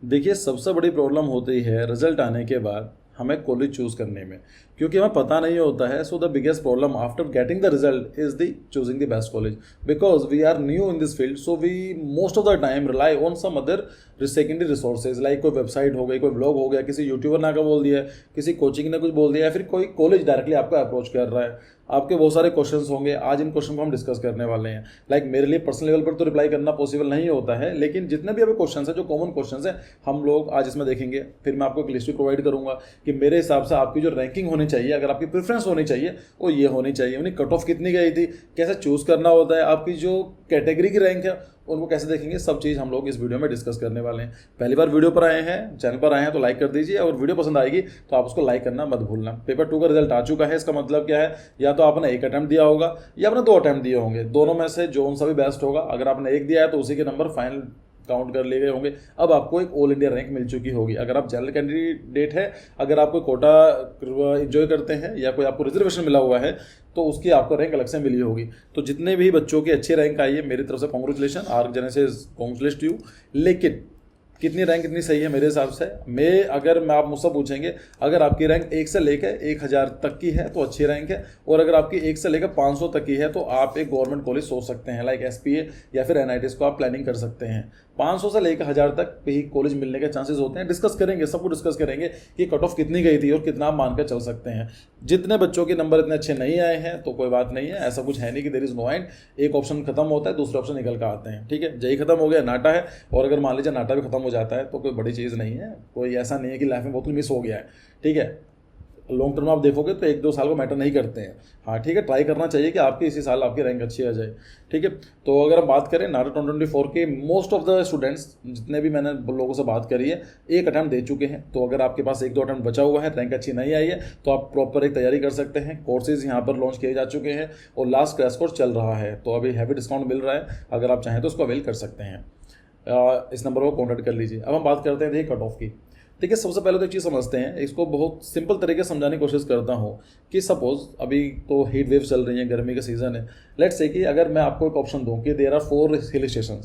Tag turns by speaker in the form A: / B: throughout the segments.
A: देखिए, सबसे बड़ी प्रॉब्लम होती है रिजल्ट आने के बाद हमें कॉलेज चूज़ करने में, क्योंकि हमें पता नहीं होता है। So the biggest problem after getting the result is the choosing the best college, because we are new in this field, so we most of the time rely on some other secondary resources, like कोई website हो गई, कोई blog हो गया, किसी YouTuber ने का बोल दिया, किसी कोचिंग ने कुछ बोल दिया, या फिर कोई कॉलेज डायरेक्टली आपको अप्रोच कर रहा है। आपके बहुत सारे क्वेश्चंस होंगे, आज इन क्वेश्चन को हम डिस्कस करने वाले हैं। लाइक मेरे लिए पर्सनल लेवल पर तो रिप्लाई करना पॉसिबल नहीं होता है, लेकिन जितने भी अभी क्वेश्चंस हैं, जो कॉमन क्वेश्चंस हैं, हम लोग आज इसमें देखेंगे। फिर मैं आपको एक लिस्ट प्रोवाइड करूंगा कि मेरे हिसाब से आपकी जो रैंकिंग होनी चाहिए, अगर आपकी प्रेफरेंस होनी चाहिए, वो ये होनी चाहिए। उन्हें कट ऑफ कितनी गई थी, कैसे चूज करना होता है, आपकी जो कैटेगरी की रैंक है उनको कैसे देखेंगे, सब चीज़ हम लोग इस वीडियो में डिस्कस करने वाले हैं। पहली बार वीडियो पर आए हैं, चैनल पर आए हैं, तो लाइक कर दीजिए, और वीडियो पसंद आएगी तो आप उसको लाइक करना मत भूलना। पेपर 2 का रिजल्ट आ चुका है, इसका मतलब क्या है, या तो आपने एक अटैम्प्ट दिया होगा या आपने 2 अटैम्प्ट दिए होंगे, दोनों में से जो सा भी बेस्ट होगा। अगर आपने एक दिया है तो उसी के नंबर फाइनल काउंट कर लिए गए होंगे। अब आपको एक ऑल इंडिया रैंक मिल चुकी होगी। अगर आप जनरल कैंडिडेट है, अगर आप कोई कोटा एंजॉय करते हैं या कोई आपको रिजर्वेशन मिला हुआ है, तो उसकी आपको रैंक अलग से मिली होगी। तो जितने भी बच्चों की अच्छी रैंक आई है, मेरी तरफ से congratulation, arc genesis congratulate you. लेकिन कितनी रैंक कितनी सही है मेरे हिसाब से, मैं आप मुझसे पूछेंगे, अगर आपकी रैंक 1 से लेकर 1000 तक की है तो अच्छी रैंक है, और अगर आपकी 1 से लेकर 500 तक की है तो आप एक गवर्नमेंट कॉलेज सोच सकते हैं, लाइक एसपीए या फिर एनआईटीज को आप प्लानिंग कर सकते हैं। 500 से लेकर 1000 तक भी कॉलेज मिलने के चांसेस होते हैं। डिस्कस करेंगे, सबको डिस्कस करेंगे कि कट ऑफ कितनी गई थी और कितना आप मानकर चल सकते हैं। जितने बच्चों के नंबर इतने अच्छे नहीं आए हैं तो कोई बात नहीं है, ऐसा कुछ है नहीं कि देयर इज नो एंड। एक ऑप्शन खत्म होता है, दूसरे ऑप्शन निकल कर आते हैं। ठीक है, जेई खत्म हो गया, नाटा है, और अगर मान लीजिए नाटा भी खत्म हो जाता है तो कोई बड़ी चीज़ नहीं है, कोई ऐसा नहीं है कि लाइफ में बहुत कुछ मिस हो गया है। ठीक है, लॉन्ग टर्म आप देखोगे तो 1-2 साल को मैटर नहीं करते हैं। हाँ ठीक है, ट्राई करना चाहिए कि आपकी इसी साल आपकी रैंक अच्छी आ जाए। ठीक है, तो अगर हम बात करें नाटा 2024 के, मोस्ट ऑफ द स्टूडेंट्स जितने भी मैंने लोगों से बात करी है, एक अटैम्प्ट दे चुके हैं। तो अगर आपके पास 1-2 अटैम्प्ट बचा हुआ है, रैंक अच्छी नहीं आई है, तो आप प्रॉपर एक तैयारी कर सकते हैं। कोर्सेज यहाँ पर लॉन्च किए जा चुके हैं और लास्ट क्रैश कोर्स चल रहा है, तो अभी हैवी डिस्काउंट मिल रहा है, अगर आप चाहें तो उसको अवेल कर सकते हैं। इस नंबर को कॉन्टैक्ट कर लीजिए। अब हम बात करते हैं कट ऑफ की। ठीक है, सबसे पहले तो एक चीज़ समझते हैं, इसको बहुत सिंपल तरीके से समझाने की कोशिश करता हूँ कि सपोज अभी तो हीट वेव चल रही है, गर्मी का सीजन है। लेट्स से कि अगर मैं आपको एक ऑप्शन दूँ कि देयर आर 4 हिल स्टेशन,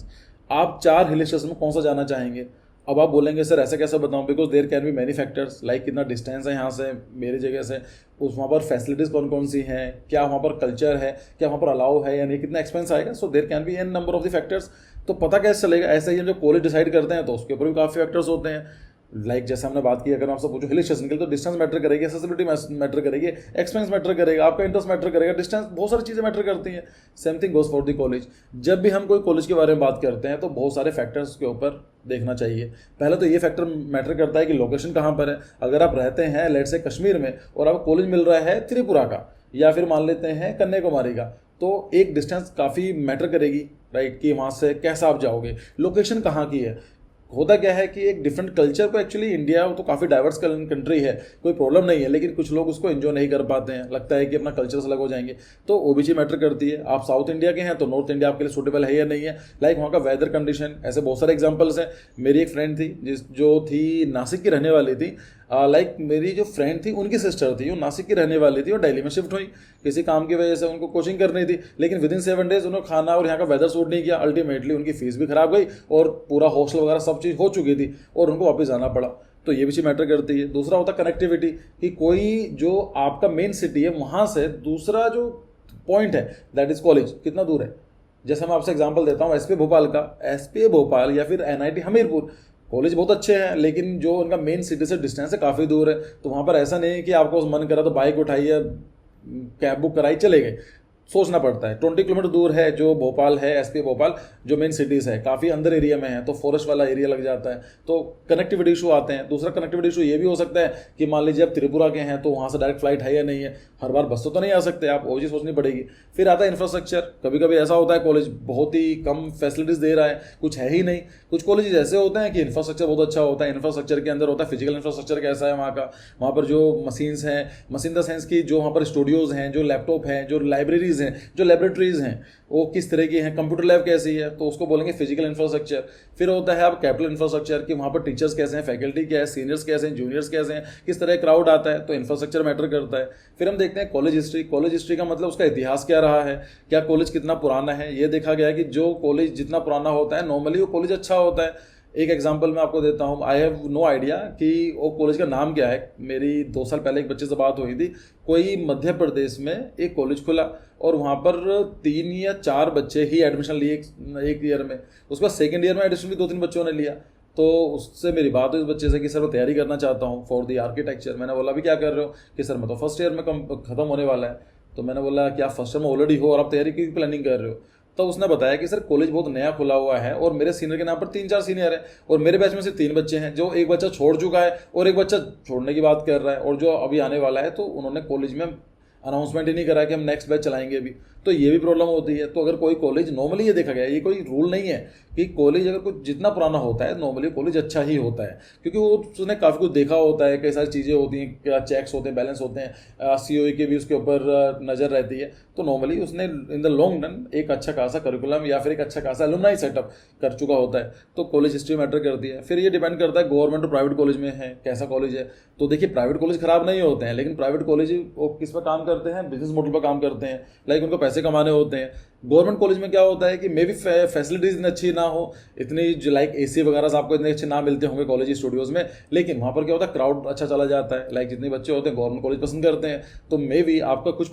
A: आप 4 हिल स्टेशन में कौन सा जाना चाहेंगे। अब आप बोलेंगे सर ऐसे कैसे बताऊं, because there can be many factors, like कितना डिस्टेंस है यहाँ से मेरी जगह से, उस वहाँ पर फैसिलिटीज़ कौन कौन सी हैं, क्या वहाँ पर कल्चर है, क्या वहाँ पर अलाउ है या नहीं, कितना एक्सपेंस आएगा। So there can be an number of the factors. तो पता कैसे चलेगा, ऐसे ही हम जो कॉलेज डिसाइड करते हैं तो उसके ऊपर भी काफ़ी फैक्टर्स होते हैं। लाइक जैसे हमने बात की, अगर आपसे पूछो हिल स्टेशन के लिए, तो डिस्टेंस मैटर करेगी, एक्सेसिबिलिटी मैटर करेगी, एक्सपेंस मैटर करेगा, आपका इंटरेस्ट मैटर करेगा, डिस्टेंस, बहुत सारी चीज़ें मैटर करती हैं। Same thing goes for the college. जब भी हम कोई कॉलेज के बारे में बात करते हैं तो बहुत सारे फैक्टर्स के ऊपर देखना चाहिए। पहले तो ये फैक्टर मैटर करता है कि लोकेशन कहाँ पर है। अगर आप रहते हैं लेट्स से कश्मीर में और आपको कॉलेज मिल रहा है त्रिपुरा का, या फिर मान लेते हैं कन्याकुमारी का, तो एक डिस्टेंस काफ़ी मैटर करेगी, राइट, कि वहाँ से कैसा आप जाओगे, लोकेशन कहाँ की है। होता क्या है कि एक डिफरेंट कल्चर को, एक्चुअली इंडिया तो काफ़ी डाइवर्स कंट्री है, कोई प्रॉब्लम नहीं है, लेकिन कुछ लोग उसको एंजॉय नहीं कर पाते हैं, लगता है कि अपना कल्चर से अलग हो जाएंगे। तो ओबीसी मैटर करती है। आप साउथ इंडिया के हैं तो नॉर्थ इंडिया आपके लिए सूटेबल है या नहीं है, लाइक वहाँ का वेदर कंडीशन, ऐसे बहुत सारे एग्जाम्पल्स हैं। मेरी एक फ्रेंड थी जो थी नासिक की रहने वाली थी, लाइक मेरी जो फ्रेंड थी उनकी सिस्टर थी, वो नासिक की रहने वाली थी और दिल्ली में शिफ्ट हुई किसी काम की वजह से, उनको कोचिंग करनी थी, लेकिन विद इन 7 डेज उन्होंने खाना और यहाँ का वेदर सूट नहीं किया। अल्टीमेटली उनकी फीस भी खराब गई और पूरा हॉस्टल वगैरह सब चीज़ हो चुकी थी और उनको वापस जाना पड़ा। तो ये भी चीज़ मैटर करती है। दूसरा होता है कनेक्टिविटी, कि कोई जो आपका मेन सिटी है वहाँ से दूसरा जो पॉइंट है दैट इज कॉलेज कितना दूर है। जैसे मैं आपसे एग्जांपल देता हूँ एसपीए भोपाल का, एसपीए भोपाल या फिर एनआईटी हमीरपुर, कॉलेज बहुत अच्छे हैं, लेकिन जो उनका मेन सिटी से डिस्टेंस है काफ़ी दूर है। तो वहाँ पर ऐसा नहीं है कि आपको मन करा तो बाइक उठाइए, कैब बुक कराई, चले गए। सोचना पड़ता है। 20 किलोमीटर दूर है जो भोपाल है, एसपी भोपाल, जो मेन सिटीज़ है काफ़ी अंदर एरिया में है, तो फॉरेस्ट वाला एरिया लग जाता है, तो कनेक्टिविटी इशू आते हैं। दूसरा कनेक्टिविटी इशू ये भी हो सकता है कि मान लीजिए आप त्रिपुरा के हैं तो वहाँ से डायरेक्ट फ्लाइट है या नहीं है, हर बार बस तो नहीं आ सकते आप, वो चीज़ सोचनी पड़ेगी। फिर आता है इंफ्रास्ट्रक्चर। कभी कभी ऐसा होता है कॉलेज बहुत ही कम फैसिलिटीज़ दे रहा है, कुछ है ही नहीं। कुछ कॉलेज ऐसे होते हैं कि इंफ्रास्ट्रक्चर बहुत अच्छा होता है, इंफ्रास्ट्रक्चर के अंदर होता है फिजिकल इंफ्रास्ट्रक्चर कैसा है वहाँ का, वहाँ पर जो मशीन्स हैं, मशीन द सेंस की जो वहाँ पर स्टूडियोज़ हैं, जो लैपटॉप हैं, जो लाइब्रेरीज़ हैं, जो लेबोरेटरीज़ हैं वो किस तरह की हैं, कंप्यूटर लैब कैसी है, तो उसको बोलेंगे फिजिकल इंफ्रास्ट्रक्चर। फिर होता है आप कैपिटल इंफ्रास्ट्रक्चर, कि वहाँ पर टीचर्स कैसे हैं, फैकल्टी क्या है, सीनियर्स कैसे हैं, जूनियर्स कैसे हैं, किस तरह क्राउड आता है, तो इंफ्रास्ट्रक्चर मैटर करता है। फिर हम देखते हैं कॉलेज हिस्ट्री। कॉलेज हिस्ट्री का मतलब उसका इतिहास क्या रहा है, क्या कॉलेज कितना पुराना है। ये देखा गया है कि जो कॉलेज जितना पुराना होता है नॉर्मली वो कॉलेज अच्छा होता है। एक एग्जांपल मैं आपको देता हूँ, आई हैव नो आइडिया कि वो कॉलेज का नाम क्या है। मेरी 2 साल पहले एक बच्चे से बात हुई थी, कोई मध्य प्रदेश में एक कॉलेज खुला और वहाँ पर 3 या 4 बच्चे ही एडमिशन लिए एक ईयर में। उसके बाद सेकेंड ईयर में एडमिशन भी 2-3 बच्चों ने लिया। तो उससे मेरी बात हुई उस बच्चे से कि सर मैं तैयारी करना चाहता हूँ फॉर द आर्किटेक्चर। मैंने बोला अभी क्या कर रहे हो? कि सर मैं तो फर्स्ट ईयर में ख़त्म होने वाला है। तो मैंने बोला कि आप फर्स्ट ईयर में ऑलरेडी हो और आप तैयारी की प्लानिंग कर रहे हो? तो उसने बताया कि सर कॉलेज बहुत नया खुला हुआ है और मेरे सीनियर के नाम पर 3-4 सीनियर हैं और मेरे बैच में सिर्फ 3 बच्चे हैं, जो एक बच्चा छोड़ चुका है और एक बच्चा छोड़ने की बात कर रहा है और जो अभी आने वाला है। तो उन्होंने कॉलेज में अनाउंसमेंट ही नहीं करा कि हम नेक्स्ट बैच चलाएंगे अभी। तो ये भी प्रॉब्लम होती है। तो अगर कोई कॉलेज, नॉर्मली ये देखा गया है, ये कोई रूल नहीं है कि कॉलेज अगर कुछ जितना पुराना होता है नॉर्मली कॉलेज अच्छा ही होता है, क्योंकि वो उसने काफ़ी कुछ देखा होता है, कई सारी चीज़ें होती हैं, क्या चेक्स होते हैं, बैलेंस होते हैं, सीओई के भी उसके ऊपर नज़र रहती है। तो नॉर्मली उसने इन द लॉन्ग रन एक अच्छा खासा करिकुलम या फिर एक अच्छा खासा एलुमनाई सेटअप कर चुका होता है। तो कॉलेज हिस्ट्री मैटर करती है। फिर ये डिपेंड करता है गवर्नमेंट और प्राइवेट कॉलेज में है कैसा कॉलेज है। तो देखिए प्राइवेट कॉलेज खराब नहीं होते हैं, लेकिन प्राइवेट कॉलेज वो किस पर काम करते हैं? बिजनेस मॉडल पर काम करते हैं, लाइक उनको पैसे कमाने होते हैं। गवर्नमेंट कॉलेज में क्या होता है कि मे भी फैसिलिटीज इतनी अच्छी ना हो, इतनी जो लाइक एसी वगैरह से आपको इतने अच्छे ना मिलते होंगे कॉलेज स्टूडियोज में, लेकिन वहाँ पर क्या होता है क्राउड अच्छा चला जाता है। लाइक जितने बच्चे होते हैं गवर्नमेंट कॉलेज पसंद करते हैं। तो मे भी आपका कुछ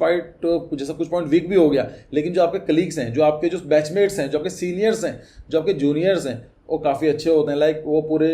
A: पॉइंट वीक भी हो गया, लेकिन जो आपके कलीग्स हैं, जो आपके जो बैचमेट्स हैं, जो आपके सीनियर्स हैं, जो आपके जूनियर्स हैं, वो काफ़ी अच्छे होते हैं। लाइक वो पूरे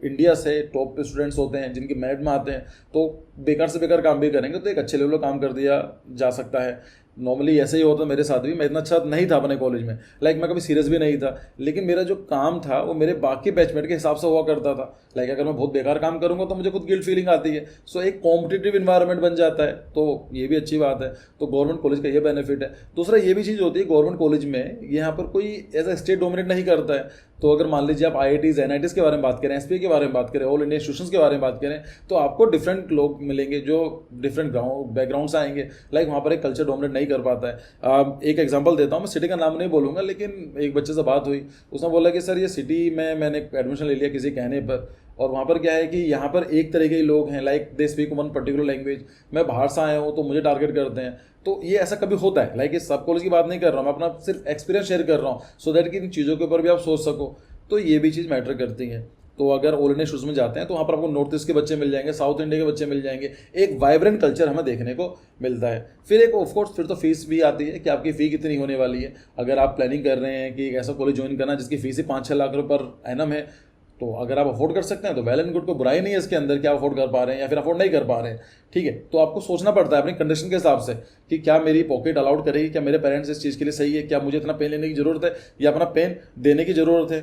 A: इंडिया से टॉप स्टूडेंट्स होते हैं जिनकी मेरिट में आते हैं। तो बेकार से बेकार काम भी करेंगे तो एक अच्छे लेवल का काम कर दिया जा सकता है। नॉर्मली ऐसे ही होता मेरे साथ भी। मैं इतना अच्छा नहीं था अपने कॉलेज में, लाइक मैं कभी सीरियस भी नहीं था, लेकिन मेरा जो काम था वो मेरे बाकी बैचमेट के हिसाब से हुआ करता था। लाइक अगर मैं बहुत बेकार काम करूंगा तो मुझे खुद गिल्ट फीलिंग आती है। सो एक कॉम्पिटिटिव इन्वायरमेंट बन जाता है, तो ये भी अच्छी बात है। तो गवर्नमेंट कॉलेज का ये बेनिफिट है। दूसरा ये भी चीज़ होती है गवर्नमेंट कॉलेज में, यहाँ पर कोई एज अ स्टेट डोमिनेट नहीं करता है। तो अगर मान लीजिए आप IITs NITs के बारे में बात करें, SPA के बारे में बात करें, ऑल इंडिया इंस्टीट्यूशंस के बारे में बात करें, तो आपको डिफरेंट लोग मिलेंगे जो डिफरेंट बैकग्राउंड से आएंगे। लाइक वहाँ पर एक कल्चर डोमिनेट नहीं कर पाता है। एक एग्जांपल देता हूँ, मैं सिटी का नाम नहीं बोलूँगा, लेकिन एक बच्चे से बात हुई, उसने बोला कि सर ये सिटी में मैंने एडमिशन ले लिया किसी कहने पर, और वहाँ पर क्या है कि यहाँ पर एक तरह के ही लोग हैं, like they speak one particular language. मैं बाहर से आया हूँ तो मुझे टारगेट करते हैं। तो ये ऐसा कभी होता है। लाइक ये सब कॉलेज की बात नहीं कर रहा हूँ, मैं अपना सिर्फ एक्सपीरियंस शेयर कर रहा हूँ, सो दैट कि इन चीज़ों के ऊपर भी आप सोच सको। तो ये भी चीज़ मैटर करती है। तो अगर ऑल इंडिया शूज़ में जाते हैं तो वहाँ पर आपको नॉर्थ ईस्ट के बच्चे मिल जाएंगे, साउथ इंडिया के बच्चे मिल जाएंगे, एक वाइब्रेंट कल्चर हमें देखने को मिलता है। फिर एक ऑफकोर्स फिर तो फीस भी आती है कि आपकी फ़ी कितनी होने वाली है। अगर आप प्लानिंग कर रहे हैं कि एक ऐसा कॉलेज ज्वाइन करना जिसकी फ़ीस ही 5-6 लाख रुपये पर एनम है, तो अगर आप अफोर्ड कर सकते हैं तो वेल एंड गुड, को बुराई नहीं है इसके अंदर कि आप अफोर्ड कर पा रहे हैं या फिर अफोर्ड नहीं कर पा रहे हैं। ठीक है, तो आपको सोचना पड़ता है अपनी कंडीशन के हिसाब से कि क्या मेरी पॉकेट अलाउड करेगी, क्या मेरे पेरेंट्स इस चीज़ के लिए सही है, क्या मुझे इतना पेन लेने की ज़रूरत है या अपना पेन देने की ज़रूरत है,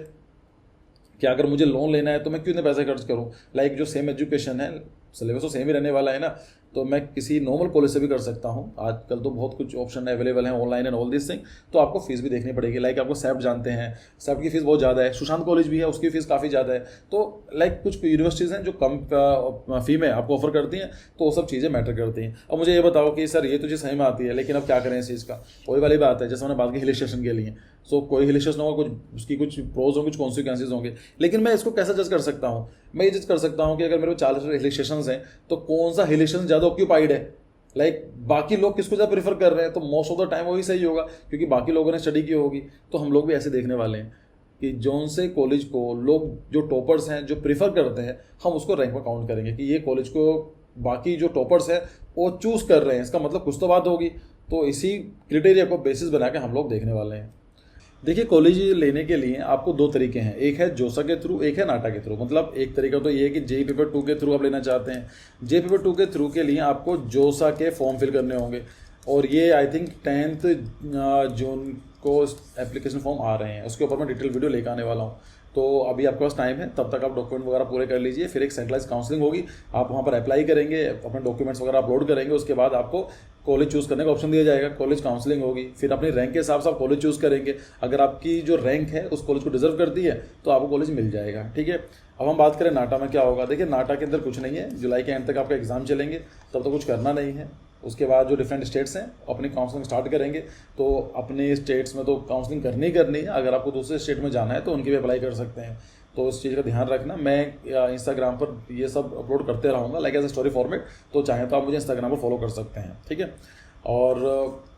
A: कि अगर मुझे लोन लेना है तो मैं क्यों इतने पैसे खर्च करूं। लाइक जो सेम एजुकेशन है, सिलेबस तो सेम ही रहने वाला है ना, तो मैं किसी नॉर्मल कॉलेज से भी कर सकता हूं। आजकल तो बहुत कुछ ऑप्शन अवेलेबल हैं online and all this thing. तो आपको फीस भी देखनी पड़ेगी। लाइक आपको सैप्ट जानते हैं, सैप्ट की फीस बहुत ज़्यादा है। सुशांत कॉलेज भी है, उसकी फीस काफ़ी ज़्यादा है। तो लाइक कुछ यूनिवर्सिटीज़ हैं जो कम फी में आपको ऑफर करती हैं, तो वो सब चीज़ें मैटर करती हैं। अब मुझे ये बताओ कि सर ये तो चीज़ सही में आती है, लेकिन अब क्या करें इस चीज़ का? वही वाली बात है जैसे मैंने बात की हिल स्टेशन के लिए। सो कोई हिल स्टेशन होगा, कुछ उसकी कुछ प्रोज होंगे, कुछ कॉन्सिक्वेंसेज होंगे, लेकिन मैं इसको कैसे जज कर सकता हूँ? मैं ये जज कर सकता हूँ कि अगर मेरे 40 हिल स्टेशन हैं तो कौन सा हिल स्टेशन ज़्यादा ऑक्यूपाइड है। लाइक बाकी लोग किसको ज़्यादा प्रीफर कर रहे हैं, तो मोस्ट ऑफ द टाइम वही सही होगा, क्योंकि बाकी लोगों ने स्टडी की होगी। तो हम लोग भी ऐसे देखने वाले हैं कि जौन से कॉलेज को लोग जो टॉपर्स हैं जो प्रीफर करते हैं, हम उसको रैंक में काउंट करेंगे कि ये कॉलेज को बाकी जो टॉपर्स हैं वो चूज़ कर रहे हैं, इसका मतलब कुछ तो बात होगी। तो इसी क्रिटेरिया को बेसिस बना के हम लोग देखने वाले हैं। देखिए कॉलेज लेने के लिए आपको 2 तरीके हैं, एक है जोसा के थ्रू, एक है नाटा के थ्रू। मतलब एक तरीका तो ये है कि JEE पेपर 2 के थ्रू आप लेना चाहते हैं। JEE पेपर 2 के थ्रू के लिए आपको जोसा के फॉर्म फिल करने होंगे, और ये आई थिंक 10 जून को एप्लीकेशन फॉर्म आ रहे हैं। उसके ऊपर मैं डिटेल वीडियो लेकर आने वाला हूँ। तो अभी आपके पास टाइम है, तब तक आप डॉक्यूमेंट वगैरह पूरे कर लीजिए। फिर एक सेंट्रलाइज काउंसलिंग होगी, आप वहाँ पर अप्लाई करेंगे, अपने डॉक्यूमेंट्स वगैरह अपलोड करेंगे। उसके बाद आपको कॉलेज चूज़ करने का ऑप्शन दिया जाएगा, कॉलेज काउंसलिंग होगी, फिर अपनी रैंक के हिसाब से आप कॉलेज चूज़ करेंगे। अगर आपकी जो रैंक है उस कॉलेज को डिजर्व करती है तो आपको कॉलेज मिल जाएगा। ठीक है, अब हम बात करें नाटा में क्या होगा। देखिए नाटा के अंदर कुछ नहीं है, जुलाई के एंड तक आपका एग्जाम चलेंगे, तब तो कुछ करना नहीं है। उसके बाद जो डिफरेंट स्टेट्स हैं अपनी काउंसलिंग स्टार्ट करेंगे, तो अपने स्टेट्स में तो काउंसलिंग करनी ही करनी है। अगर आपको दूसरे स्टेट में जाना है तो उनकी भी अप्लाई कर सकते हैं। तो इस चीज़ का ध्यान रखना। मैं इंस्टाग्राम पर ये सब अपलोड करते रहूँगा like as a story format, तो चाहे तो आप मुझे इंस्टाग्राम पर फॉलो कर सकते हैं। ठीक है, और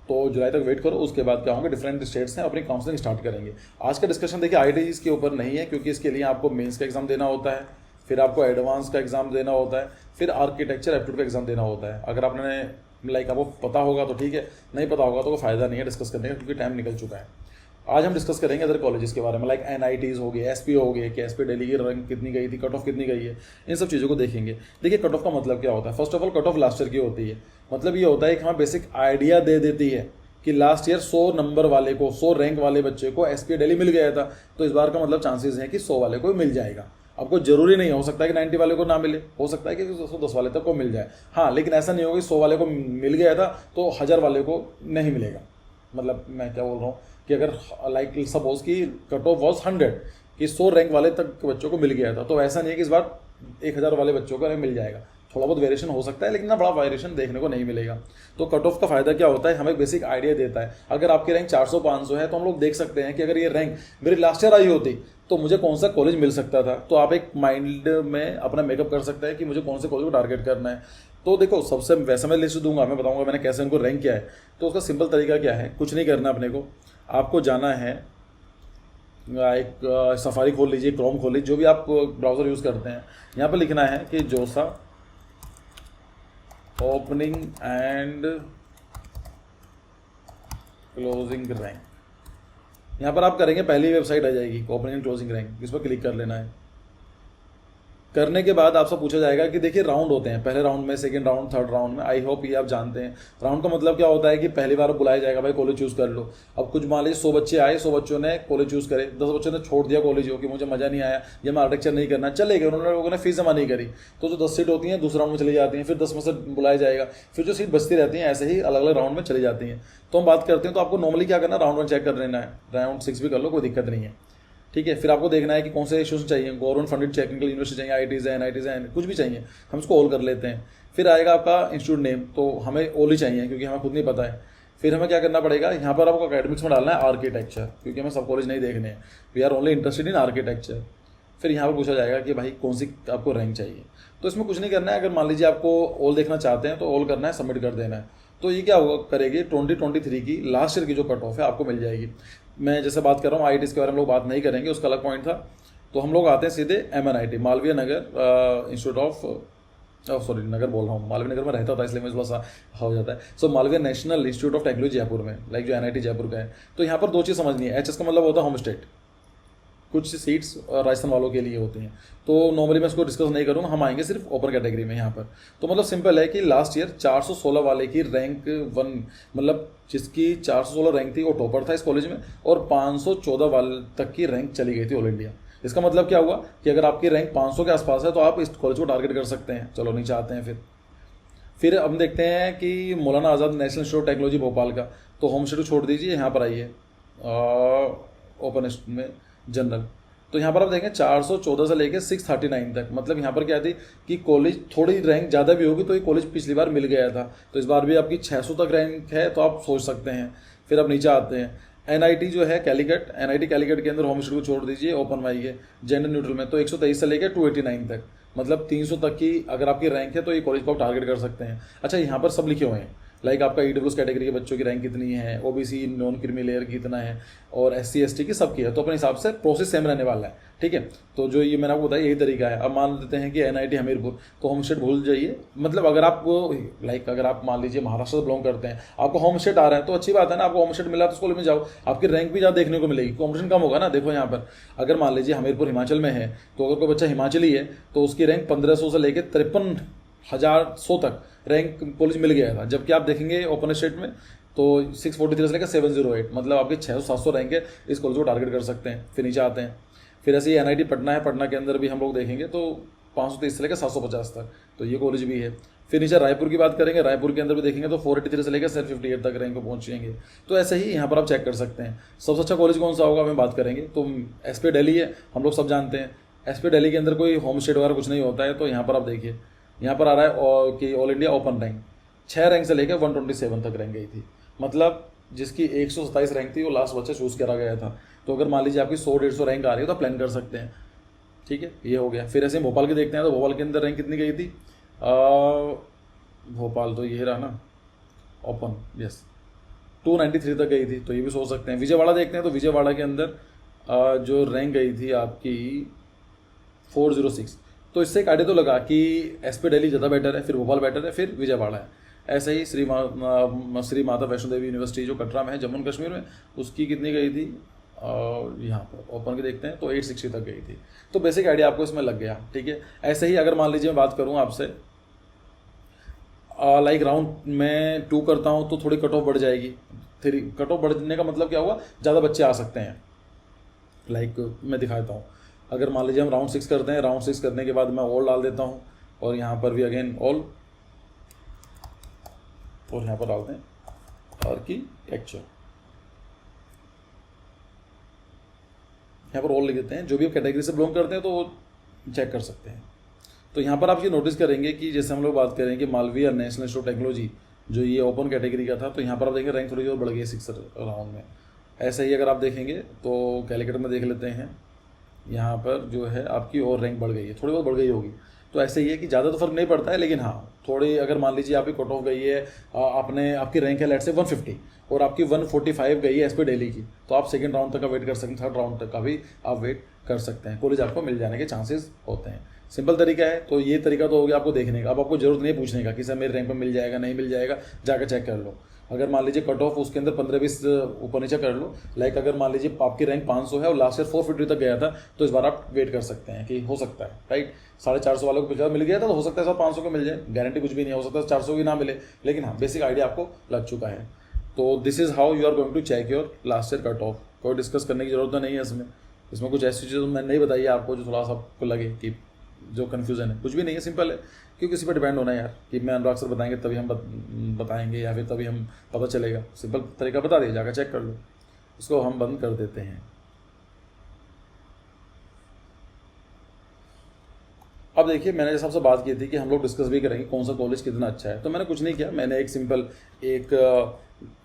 A: तो जुलाई तक वेट करो, उसके बाद क्या होंगे, डिफरेंट स्टेट्स हैं अपनी काउंसलिंग स्टार्ट करेंगे। आज का डिस्कशन देखिए IITs के ऊपर नहीं है, क्योंकि इसके लिए आपको मेंस का एग्जाम देना होता है, फिर आपको एडवांस का एग्जाम देना होता है, फिर आर्किटेक्चर एप्टीट्यूड का एग्जाम देना होता है। अगर आपने आपको पता होगा तो ठीक है, नहीं पता होगा तो कोई फायदा नहीं है डिस्कस करने का, क्योंकि टाइम निकल चुका है। आज हम डिस्कस करेंगे अदर कॉलेजेस के बारे में, लाइक NITs हो गए, SP हो गए, कि SP दिल्ली की रैंक कितनी गई थी, कट ऑफ कितनी गई है, इन सब चीज़ों को देखेंगे। देखिए कट ऑफ का मतलब क्या होता है। First of all cut off last year की होती है, मतलब ये होता है कि हमें बेसिक आइडिया दे देती है कि लास्ट ईयर 100 नंबर वाले को, 100 रैंक वाले बच्चे को SP दिल्ली मिल गया था, तो इस बार का मतलब चांसेस हैं कि 100 वाले को मिल जाएगा। आपको जरूरी नहीं हो सकता है कि 90 वाले को ना मिले, हो सकता है कि 110 वाले तक को मिल जाए। हाँ, लेकिन ऐसा नहीं होगा कि 100 वाले को मिल गया था तो 1000 वाले को नहीं मिलेगा। मतलब मैं क्या बोल रहा हूँ कि अगर लाइक सपोज कि कट ऑफ वॉज 100, कि 100 रैंक वाले तक बच्चों को मिल गया था, तो ऐसा नहीं है कि इस बार 1000 वाले बच्चों को मिल जाएगा। थोड़ा बहुत वेरिएशन हो सकता है, लेकिन ना बड़ा वेरिएशन देखने को नहीं मिलेगा। तो कट ऑफ का फायदा क्या होता है, हमें बेसिक आइडिया देता है। अगर आपकी रैंक 400-500 है तो हम लोग देख सकते हैं कि अगर ये रैंक मेरी लास्ट ईयर आई होती तो मुझे कौन सा कॉलेज मिल सकता था। तो आप एक माइंड में अपना मेकअप कर सकते हैं कि मुझे कौन से कॉलेज को टारगेट करना है। तो देखो, सबसे वैसा मैं लिस्ट दूंगा, मैं बताऊंगा मैंने कैसे उनको रैंक किया है। तो उसका सिंपल तरीका क्या है, कुछ नहीं करना अपने को, आपको जाना है, एक सफारी खोल लीजिए, क्रोम खोल लीजिए, जो भी आप ब्राउज़र यूज़ करते हैं। यहाँ पर लिखना है कि जोसा ओपनिंग एंड क्लोजिंग रैंक। यहाँ पर आप करेंगे, पहली वेबसाइट आ जाएगी ओपनिंग एंड क्लोजिंग रैंक, इस पर क्लिक कर लेना है। करने के बाद आपसे पूछा जाएगा कि देखिए राउंड होते हैं, पहले राउंड में, सेकंड राउंड, थर्ड राउंड में। आई होप ये आप जानते हैं। राउंड का मतलब क्या होता है कि पहली बार बुलाया जाएगा, भाई कॉलेज चूज़ कर लो। अब कुछ मान लीजिए 100 बच्चे आए, 100 बच्चों ने कॉलेज चूज़ करे, 10 बच्चों ने छोड़ दिया कॉलेज हो कि मुझे मज़ा नहीं आया या मैं आर्किटेक्चर नहीं करना, चले गए, उन्होंने लोगों ने फीस जमा नहीं करी, तो जो 10 सीट होती हैं दूसरे राउंड में चली जाती हैं, फिर 10 में से बुलाया जाएगा, फिर जो सीट बचती रहती हैं ऐसे ही अलग अलग राउंड में चली जाती हैं। तो हम बात करते हैं, तो आपको नॉर्मली क्या करना, राउंड 1 चेक कर लेना है, राउंड 6 भी कर लो, कोई दिक्कत नहीं है, ठीक है। फिर आपको देखना है कि कौन से इंस्टीट्यूशन चाहिए, गवर्नमेंट फंडेड टेक्निकल यूनिवर्सिटी चाहिए, IITs है, NITs है, कुछ भी चाहिए, हम इसको ऑल कर लेते हैं। फिर आएगा आपका इंस्टीट्यूट नेम, तो हमें ऑल ही चाहिए क्योंकि हमें खुद नहीं पता है। फिर हमें क्या करना पड़ेगा, यहाँ पर आपको अकेडमिक्स में डालना है आर्किटेक्चर, क्योंकि हमें सब कॉलेज नहीं देखने हैं, we are only interested in architecture. फिर यहाँ पर पूछा जाएगा कि भाई कौन सी आपको रैंक चाहिए। तो इसमें कुछ नहीं करना है, अगर मान लीजिए आपको ऑल देखना चाहते हैं तो ऑल करना है, सबमिट कर देना है। तो ये क्या होगा, करेगी 2023 की लास्ट ईयर की जो कट ऑफ है आपको मिल जाएगी। मैं जैसे बात कर रहा हूँ IITs के बारे में लोग बात नहीं करेंगे, उसका अलग पॉइंट था। तो हम लोग आते हैं सीधे MNIT, Malaviya Nagar institute of sorry Nagar बोल रहा हूँ, मालवीय नगर में रहता था इसलिए मुझे थोड़ा सा हो जाता है। So Malaviya national institute of technology Jaipur में, लाइक जो NIT जयपुर का है। तो यहाँ पर 2 चीज़ समझनी है, HS का मतलब होता है होम स्टेट, कुछ सीट्स राजस्थान वालों के लिए होती हैं। तो नॉर्मली मैं इसको डिस्कस नहीं करूँगा, हम आएंगे सिर्फ ओपन कैटेगरी में यहाँ पर। तो मतलब सिंपल है कि लास्ट ईयर 416 वाले की रैंक 1, मतलब जिसकी 416 रैंक थी वो टॉपर था इस कॉलेज में, और 514 वाले तक की रैंक चली गई थी ऑल इंडिया। इसका मतलब क्या हुआ कि अगर आपकी रैंक 500 के आसपास है तो आप इस कॉलेज को टारगेट कर सकते हैं। चलो नीचे आते हैं। फिर हम देखते हैं कि Maulana Azad national institute of technology Bhopal का, तो होम स्टडी छोड़ दीजिए, यहाँ पर आइए ओपन में जनरल। तो यहाँ पर आप देखें 414 से लेकर 639 तक, मतलब यहाँ पर क्या थी कि कॉलेज थोड़ी रैंक ज़्यादा भी होगी तो ये कॉलेज पिछली बार मिल गया था, तो इस बार भी आपकी 600 तक रैंक है, तो आप सोच सकते हैं। फिर आप नीचे आते हैं, NIT जो है कैलीकट, NIT कैलीकट के अंदर होम स्टडी को छोड़ दीजिए, ओपन वाई है जेंडर न्यूट्रल में, तो 123 से लेकर 289 तक, मतलब 300 तक की अगर आपकी रैंक है तो ये कॉलेज को आप टारगेट कर सकते हैं। अच्छा, यहाँ पर सब लिखे हुए हैं, लाइक आपका EWS कैटेगरी के बच्चों की रैंक कितनी है, OBC नॉन क्रीमी लेयर की कितना है, और SC ST की सबकी है। तो अपने हिसाब से प्रोसेस सेम रहने वाला है, ठीक है। तो जो ये मैंने आपको बताया यही तरीका है। अब मान लेते हैं कि NIT हमीरपुर, तो होम स्टेट भूल जाइए, मतलब अगर आप लाइक अगर आप मान लीजिए महाराष्ट्र से बिलोंग करते हैं, आपको होम स्टेट आ रहा है तो अच्छी बात है ना, आपको होम स्टेट मिला तो स्कूल में जाओ, आपकी रैंक भी ज़्यादा देखने को मिलेगी, कॉम्पिटिशन कम होगा ना। देखो यहाँ पर अगर मान लीजिए हमीरपुर हिमाचल में है, तो अगर कोई बच्चा हिमाचली है तो उसकी रैंक 1500 से लेकर 53,100 तक रैंक कॉलेज मिल गया था, जबकि आप देखेंगे ओपन स्टेट में तो 643 से लेकर 708, मतलब आपकी 600-700 रैंक है, इस कॉलेज को टारगेट कर सकते हैं। फिर नीचे आते हैं, फिर ऐसे ही NIT पटना है, पटना के अंदर भी हम लोग देखेंगे तो 530 से लेकर 750 तक, तो ये कॉलेज भी है। फिर नीचे रायपुर की बात करेंगे, रायपुर के अंदर भी देखेंगे तो 483 से लेकर 758 तक रैंक को पहुँचेंगे। तो ऐसे ही यहाँ पर आप चेक कर सकते हैं। सबसे अच्छा कॉलेज कौन सा होगा हमें बात करेंगे तो SP दिल्ली है, हम लोग सब जानते हैं। SP दिल्ली के अंदर कोई होम स्टेट वगैरह कुछ नहीं होता है। तो यहाँ पर आप देखिए, यहाँ पर आ रहा है कि all India open rank 6 rank से लेकर 127 तक रैंक गई थी, मतलब जिसकी 127 रैंक थी वो लास्ट बच्चा चूज़ करा गया था। तो अगर मान लीजिए आपकी 100-150 रैंक आ रही है तो आप प्लान कर सकते हैं, ठीक है। ये हो गया। फिर ऐसे भोपाल की देखते हैं, तो भोपाल के अंदर रैंक कितनी गई थी, भोपाल तो ये रहा ना ओपन, यस 293 तक गई थी, तो ये भी सोच सकते हैं। विजयवाड़ा देखते हैं, तो विजयवाड़ा के अंदर जो रैंक गई थी आपकी 406, तो इससे एक आइडिया तो लगा कि एसपी दिल्ली ज़्यादा बेटर है, फिर भोपाल बेटर है, फिर विजयवाड़ा है। ऐसे ही श्री माता वैष्णो देवी यूनिवर्सिटी जो कटरा में है जम्मू एंड कश्मीर में, उसकी कितनी गई थी, और यहाँ पर ओपन के देखते हैं तो 860 तक गई थी। तो बेसिक आइडिया आपको इसमें लग गया, ठीक है। ऐसे ही अगर मान लीजिए मैं बात करूँ आपसे, लाइक राउंड में 2 करता हूँ तो थोड़ी कट ऑफ बढ़ जाएगी। 3 कट ऑफ बढ़ने का मतलब क्या हुआ, ज़्यादा बच्चे आ सकते हैं। लाइक मैं दिखाता हूँ, अगर मान लीजिए हम राउंड 6 करते हैं, राउंड 6 करने के बाद मैं ऑल डाल देता हूँ, और यहाँ पर भी अगेन ऑल, और यहाँ पर डालते हैं आर्किटेक्चर, यहाँ पर ऑल लिख देते हैं। जो भी आप कैटेगरी से बिलोंग करते हैं तो वो चेक कर सकते हैं। तो यहाँ पर आप ये नोटिस करेंगे कि जैसे हम लोग बात करें कि Malviya national institute of technology जो ये ओपन कैटेगरी का था, तो यहाँ पर आप देखेंगे रैंक थोड़ी और बढ़ गई 6 राउंड में। ऐसे ही अगर आप देखेंगे तो कैलकुलेटर में देख लेते हैं, यहाँ पर जो है आपकी और रैंक बढ़ गई है, थोड़ी बहुत बढ़ गई होगी। तो ऐसे ही है कि ज़्यादा तो फर्क नहीं पड़ता है, लेकिन हाँ थोड़ी, अगर मान लीजिए आपकी कट ऑफ गई है, आपकी रैंक है लेट से 150 और आपकी 145 गई है एसपी दिल्ली की, तो आप सेकंड राउंड तक का वेट कर सकते हैं, थर्ड राउंड तक का भी आप वेट कर सकते हैं। कॉलेज आपको मिल जाने के चांसेस होते हैं। सिंपल तरीका है। तो ये तरीका तो हो गया आपको देखने का। अब आपको जरूरत नहीं पूछने का कि सर मेरे रैंक पर मिल जाएगा नहीं मिल जाएगा, जाकर चेक कर लो। अगर मान लीजिए कट ऑफ उसके अंदर 15-20 ऊपर नीचे कर लो, लाइक अगर मान लीजिए आपकी रैंक 500 है और लास्ट ईयर 450 तक गया था, तो इस बार आप वेट कर सकते हैं कि हो सकता है, राइट। 450 वालों को 50 मिल गया था, तो हो सकता है सर 500 को मिल जाए, गारंटी कुछ भी नहीं, हो सकता है 400 की ना मिले, लेकिन हाँ बेसिक आइडिया आपको लग चुका है। तो this is how you are going to check your last year cut off. कोई डिस्कस करने की जरूरत तो नहीं है इसमें कुछ ऐसी चीज़ मैंने नहीं बताई है आपको जो थोड़ा सा आपको लगे कि जो कन्फ्यूजन है, कुछ भी नहीं है, सिंपल है। क्योंकि किसी पर डिपेंड होना है यार, कि मैं अनुराग सर बताएंगे तभी हम बताएंगे या फिर तभी हम पता चलेगा। सिंपल तरीका बता दिया, जाकर चेक कर लो। इसको हम बंद कर देते हैं। अब देखिए, मैंने जैसे आपसे बात की थी कि हम लोग डिस्कस भी करेंगे कौन सा कॉलेज कितना अच्छा है, तो मैंने कुछ नहीं किया। मैंने एक सिंपल एक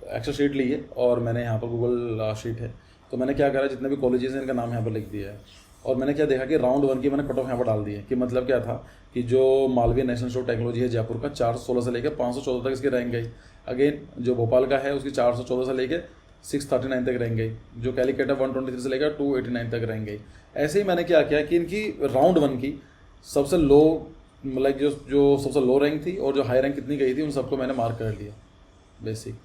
A: एक्सेल शीट ली है और मैंने यहाँ पर गूगल शीट है, तो मैंने क्या करा, जितने भी कॉलेजेस हैं इनका नाम यहाँ पर लिख दिया है। और मैंने क्या देखा कि राउंड 1 की मैंने कट ऑफ यहाँ पर डाल दी है। कि मतलब क्या था कि जो Malviya national institute of technology है जयपुर का, 416 से लेकर 514 तक इसकी रैंक गई। अगेन जो भोपाल का है उसकी 414 से लेकर 639 तक रैंक गई। जो कैलिकट है 123 से लेकर 289 तक रैंक गई। ऐसे ही मैंने क्या किया कि इनकी राउंड 1 की सबसे लो, मतलब जो सबसे लो रैंक थी और जो हाई रैंक कितनी गई थी, उन सबको मैंने मार्क कर लिया बेसिक।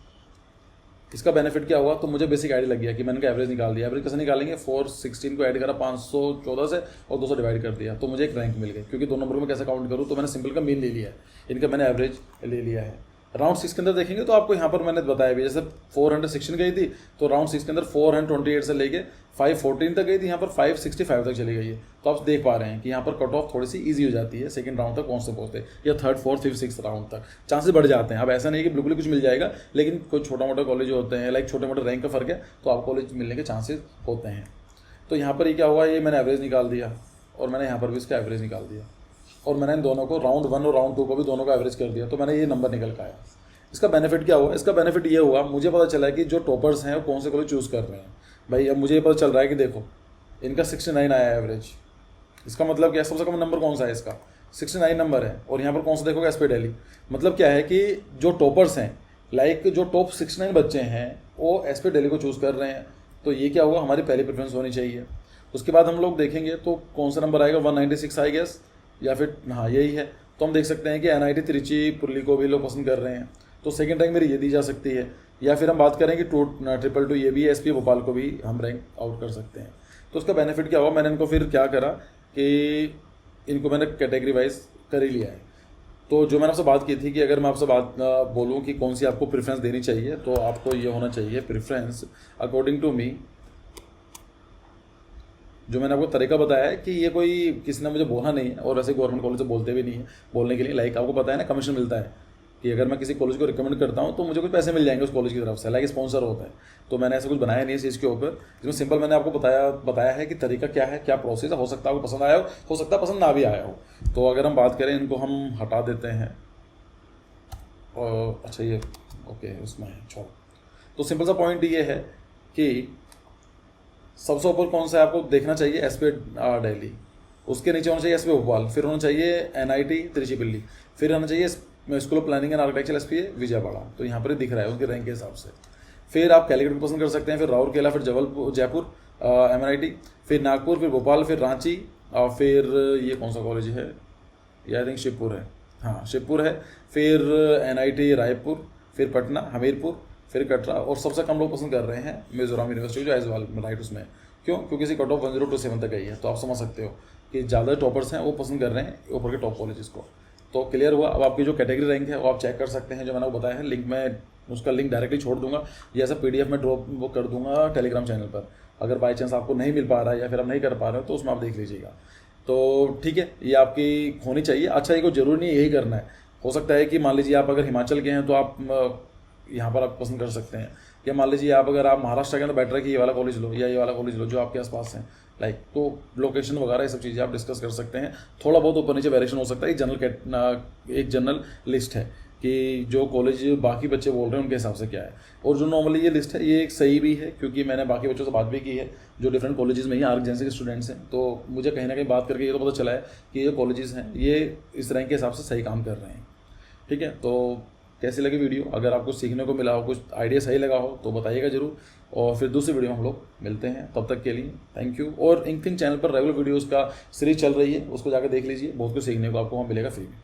A: इसका बेनिफिट क्या हुआ, तो मुझे बेसिक आइडिया लग गया कि मैंने एवरेज निकाल दिया। एवरेज कैसे निकालेंगे, 416 को ऐड करा 514 से और 200 डिवाइड कर दिया, तो मुझे एक रैंक मिल गई। क्योंकि 2 नंबर में कैसे काउंट करूँ, तो मैंने सिंपल का मीन ले लिया है, इनका मैंने एवरेज ले लिया है। राउंड 6 के अंदर देखेंगे तो आपको यहाँ पर मैंने बताया भी, जैसे 416 गई थी, तो राउंड 6 के अंदर 428 से लेके 514 तक गई थी, यहाँ पर 565 तक चली गई है। तो आप देख पा रहे हैं कि यहाँ पर कट ऑफ थोड़ी सी ईजी हो जाती है सेकंड राउंड तक पहुँचते या third, fourth, fifth, six round तक चांसेस बढ़ जाते हैं। अब ऐसा नहीं कि बिल्कुल ही कुछ मिल जाएगा, लेकिन कुछ छोटा मोटा कॉलेज होते हैं, लाइक छोटे मोटे रैंक का फर्क है, तो आप कॉलेज मिलने के चांसेस होते हैं। तो यहाँ पर ये क्या हुआ, ये मैंने एवरेज निकाल दिया और मैंने यहाँ पर भी इसका एवरेज निकाल दिया, और मैंने इन दोनों को राउंड 1 और राउंड 2 को भी दोनों का एवरेज कर दिया, तो मैंने ये नंबर निकल के आया। इसका बेनिफिट क्या हुआ, इसका बेनिफिट ये हुआ, मुझे पता चला कि जो टॉपर्स हैं वो कौन से कॉलेज चूज़ कर रहे हैं। भाई अब मुझे ये पता चल रहा है कि देखो इनका 69 आया एवरेज। इसका मतलब क्या है, सबसे कम नंबर कौन सा है इसका, 69 नंबर है। और यहाँ पर कौन सा देखोगे, एसपी दिल्ली। मतलब क्या है कि जो टॉपर्स हैं, लाइक जो टॉप 69 बच्चे हैं वो एसपी दिल्ली को चूज़ कर रहे हैं। तो ये क्या हुआ, हमारी पहली प्रेफरेंस होनी चाहिए। उसके बाद हम लोग देखेंगे तो कौन सा नंबर आएगा, 196 आई गेस, या फिर हाँ यही है। तो हम देख सकते हैं कि NIT त्रिची पुरली को भी लोग पसंद कर रहे हैं, तो सेकंड रैंक मेरी ये दी जा सकती है। या फिर हम बात करें कि 222 ये भी है, एसपी भोपाल को भी हम रैंक आउट कर सकते हैं। तो उसका बेनिफिट क्या हुआ, मैंने इनको फिर क्या करा कि इनको मैंने कैटेगरी वाइज कर ही लिया है। तो जो मैंने आपसे बात की थी कि अगर मैं आपसे बात बोलूँ कि कौन सी आपको प्रेफरेंस देनी चाहिए, तो आपको ये होना चाहिए प्रेफरेंस अकॉर्डिंग टू मी। जो मैंने आपको तरीका बताया है कि ये कोई किसी ने मुझे बोला नहीं है, और वैसे गवर्नमेंट कॉलेज से बोलते भी नहीं है बोलने के लिए। लाइक आपको पता है ना, कमीशन मिलता है कि अगर मैं किसी कॉलेज को रिकमेंड करता हूँ तो मुझे कुछ पैसे मिल जाएंगे उस कॉलेज की तरफ से, लाइक स्पॉन्सर होता है। तो मैंने ऐसा कुछ बनाया नहीं इस चीज़ के ऊपर। इसमें सिंपल मैंने आपको बताया है कि तरीका क्या है, क्या प्रोसेस है। हो सकता है आपको पसंद आया हो सकता है पसंद ना भी आया हो। तो अगर हम बात करें, इनको हम हटा देते हैं, और अच्छा ये ओके उसमें है, छोड़ो। तो सिंपल सा पॉइंट ये है कि सबसे ऊपर कौन सा आपको देखना चाहिए, एसपी दिल्ली, उसके नीचे होना चाहिए एसपी भोपाल, फिर होना चाहिए NIT त्रिचिपल्ली, फिर होना चाहिए school of planning and architecture SP Vijayawada. तो यहाँ पर दिख रहा है उनके रैंक के हिसाब से। फिर आप कैलकट भी पसंद कर सकते हैं, फिर राउरकेला, फिर जबलपुर, जयपुर MNIT, फिर नागपुर, फिर भोपाल, फिर रांची, और फिर ये कौन सा कॉलेज है, ये आई थिंक शिवपुर है, हाँ शिवपुर है, फिर NIT रायपुर, फिर पटना, हमीरपुर, फिर कटरा, और सबसे कम लोग पसंद कर रहे हैं मिजोरम यूनिवर्सिटी जो एजवाल राइट उसमें। क्यों? क्योंकि इसकी कट ऑफ 1027 तक गई है, तो आप समझ सकते हो कि ज़्यादा टॉपर्स हैं वो पसंद कर रहे हैं ऊपर के टॉप कॉलेजेस को। तो क्लियर हुआ। अब आपकी जो कैटेगरी रैंक है वो आप चेक कर सकते हैं, जो मैंने आपको बताया है, लिंक में उसका लिंक डायरेक्टली छोड़ दूंगा, या ऐसा PDF में ड्रॉप वो कर दूंगा टेलीग्राम चैनल पर। अगर बाई चांस आपको नहीं मिल पा रहा है या फिर आप नहीं कर पा रहे हो तो उसमें आप देख लीजिएगा। तो ठीक है, ये आपकी होनी चाहिए। अच्छा, ये कोई ज़रूरी नहीं यही करना है, हो सकता है कि मान लीजिए आप अगर हिमाचल के हैं तो आप यहाँ पर आप पसंद कर सकते हैं, या मान लीजिए आप अगर आप महाराष्ट्र के हैं तो बेटर है कि ये वाला कॉलेज लो या ये वाला कॉलेज लो जो आपके आसपास हैं, लाइक तो लोकेशन वगैरह ये सब चीज़ें आप डिस्कस कर सकते हैं। थोड़ा बहुत ऊपर नीचे वेरिएशन हो सकता है। एक जनरल लिस्ट है कि जो कॉलेज बाकी बच्चे बोल रहे हैं उनके हिसाब से क्या है, और जो नॉर्मली ये लिस्ट है ये एक सही भी है, क्योंकि मैंने बाकी बच्चों से बात भी की है जो डिफरेंट कॉलेजेस में ही आर्क जैसे के स्टूडेंट्स हैं, तो मुझे कहीं ना कहीं बात करके ये तो पता चला है कि ये कॉलेजेस हैं ये इस रैंक के हिसाब से सही काम कर रहे हैं। ठीक है, तो कैसी लगी वीडियो? अगर आपको सीखने को मिला हो, कुछ आइडिया सही लगा हो तो बताइएगा जरूर, और फिर दूसरी वीडियो में हम लोग मिलते हैं। तब तक के लिए थैंक यू। और इंकथिंग चैनल पर रेगुलर वीडियोस का सीरीज चल रही है, उसको जाकर देख लीजिए, बहुत कुछ सीखने को आपको वहाँ मिलेगा फ्री में।